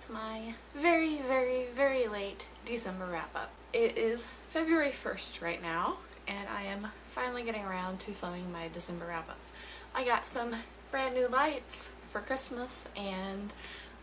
with my very, very, very late December wrap-up. It is February 1st right now, and I am finally getting around to filming my December wrap-up. I got some brand new lights for Christmas, and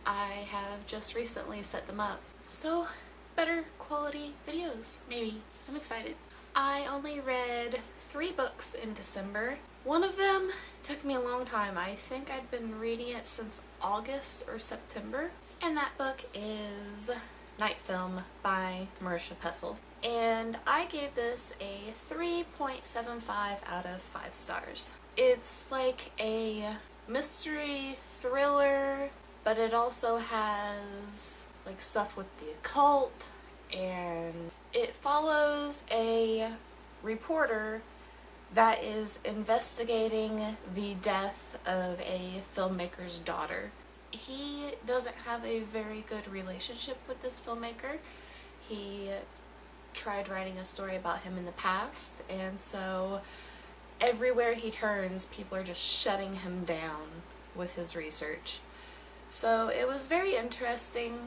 I have just recently set them up. So, better quality videos, maybe. I'm excited. I only read 3 books in December. One of them took me a long time. I think I'd been reading it since August or September. And that book is Night Film by Marisha Pessl. And I gave this a 3.75 out of 5 stars. It's like a mystery thriller, but it also has like stuff with the occult, and it follows a reporter that is investigating the death of a filmmaker's daughter. He doesn't have a very good relationship with this filmmaker. He tried writing a story about him in the past, and so everywhere he turns, people are just shutting him down with his research. So it was very interesting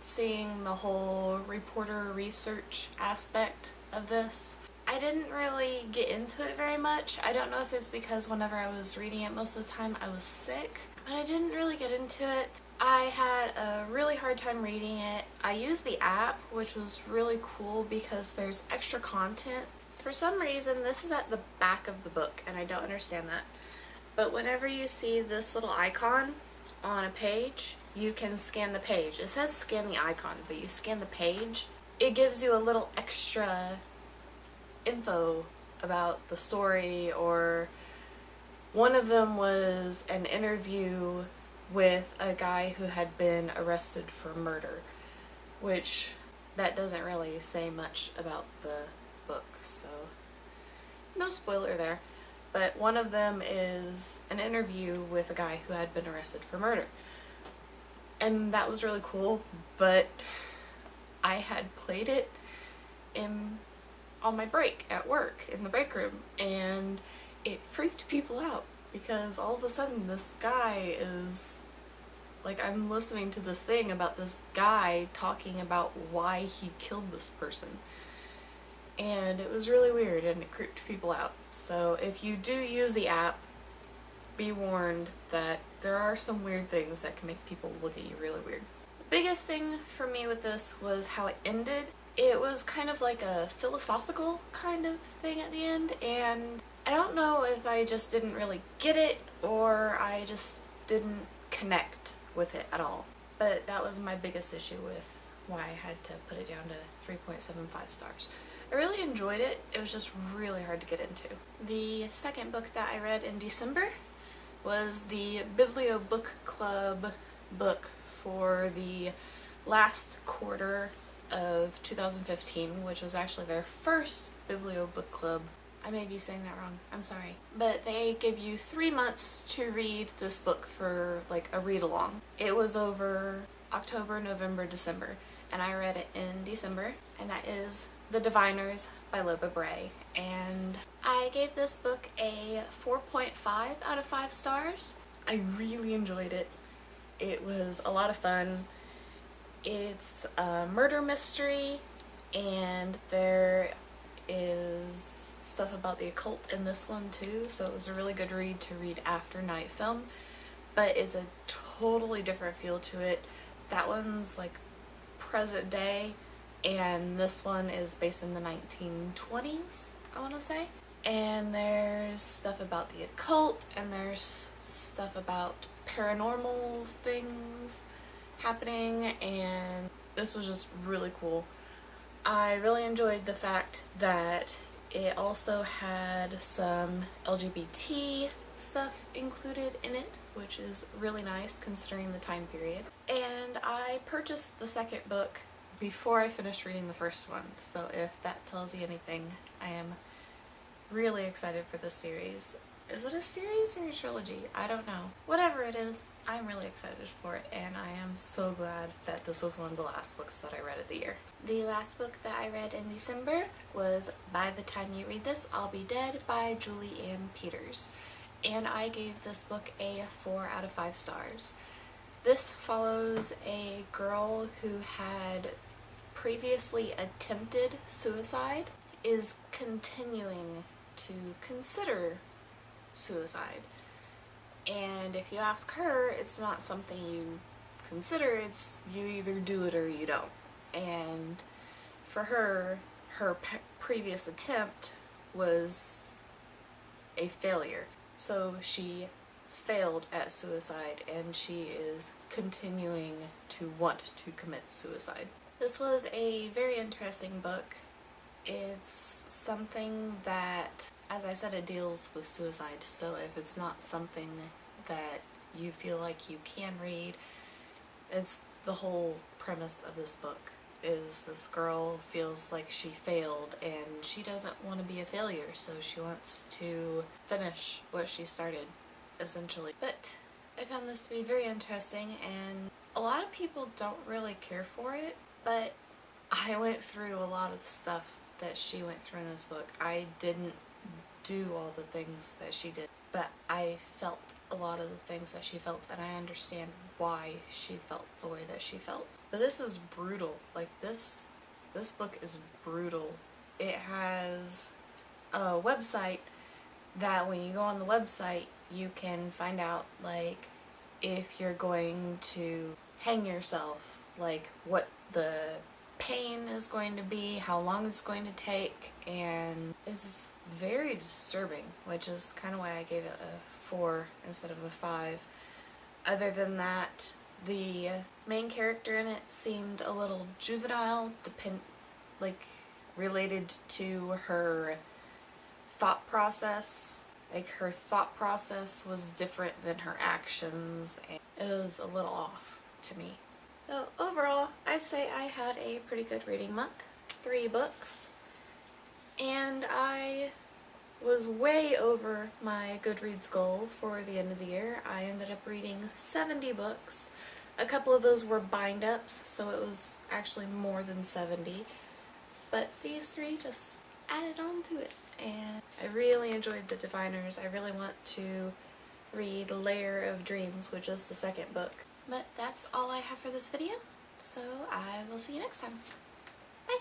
seeing the whole reporter research aspect of this. I didn't really get into it very much. I don't know if it's because whenever I was reading it most of the time I was sick, but I didn't really get into it. I had a really hard time reading it. I used the app, which was really cool because there's extra content. For some reason, this is at the back of the book, and I don't understand that. But whenever you see this little icon on a page, you can scan the page. It says scan the icon, but you scan the page. It gives you a little extra info about the story, or one of them was an interview with a guy who had been arrested for murder, which that doesn't really say much about the book, so no spoiler there. But one of them is an interview with a guy who had been arrested for murder. And that was really cool, but I had played it on my break at work, in the break room, and it freaked people out because all of a sudden this guy is, like, I'm listening to this thing about this guy talking about why he killed this person. And it was really weird and it creeped people out. So if you do use the app, be warned that there are some weird things that can make people look at you really weird. The biggest thing for me with this was how it ended. It was kind of like a philosophical kind of thing at the end, and I don't know if I just didn't really get it or I just didn't connect with it at all. But that was my biggest issue with why I had to put it down to 3.75 stars. I really enjoyed it. It was just really hard to get into. The second book that I read in December was the Biblio Book Club book for the last quarter of 2015, which was actually their first Biblio Book Club. I may be saying that wrong, I'm sorry. But they give you 3 months to read this book for like a read-along. It was over October, November, December, and I read it in December, and that is The Diviners by Loba Bray. And I gave this book a 4.5 out of 5 stars. I really enjoyed it. It was a lot of fun. It's a murder mystery, and there is stuff about the occult in this one too, so it was a really good read to read after Night Film, but it's a totally different feel to it. That one's like present day, and this one is based in the 1920s, I want to say. And there's stuff about the occult, and there's stuff about paranormal things happening, and this was just really cool. I really enjoyed the fact that it also had some LGBT stuff included in it, which is really nice considering the time period. And I purchased the second book before I finished reading the first one, so if that tells you anything, I am really excited for this series. Is it a series or a trilogy? I don't know. Whatever it is, I'm really excited for it, and I am so glad that this was one of the last books that I read of the year. The last book that I read in December was By the Time You Read This, I'll Be Dead by Julie Ann Peters. And I gave this book a 4 out of 5 stars. This follows a girl who had previously attempted suicide, is continuing to consider suicide. And if you ask her, it's not something you consider, it's you either do it or you don't. And for her, her previous attempt was a failure. So she failed at suicide and she is continuing to want to commit suicide. This was a very interesting book. It's something that, as I said, it deals with suicide, so if it's not something that you feel like you can read, it's the whole premise of this book is this girl feels like she failed and she doesn't want to be a failure, so she wants to finish what she started, essentially. But I found this to be very interesting, and a lot of people don't really care for it, but I went through a lot of the stuff that she went through in this book. I didn't do all the things that she did, but I felt a lot of the things that she felt, and I understand why she felt the way that she felt. But this is brutal. Like, this book is brutal. It has a website that when you go on the website, you can find out, like, if you're going to hang yourself, like, what the pain is going to be, how long it's going to take, and it's very disturbing, which is kind of why I gave it a 4 instead of a 5. Other than that, the main character in it seemed a little juvenile, related to her thought process. Like, her thought process was different than her actions, and it was a little off to me. So overall, I'd say I had a pretty good reading month. 3 books. And I was way over my Goodreads goal for the end of the year. I ended up reading 70 books. A couple of those were bind-ups, so it was actually more than 70. But these 3 just added on to it. And I really enjoyed The Diviners. I really want to read Layer of Dreams, which is the 2nd book. But that's all I have for this video, so I will see you next time. Bye!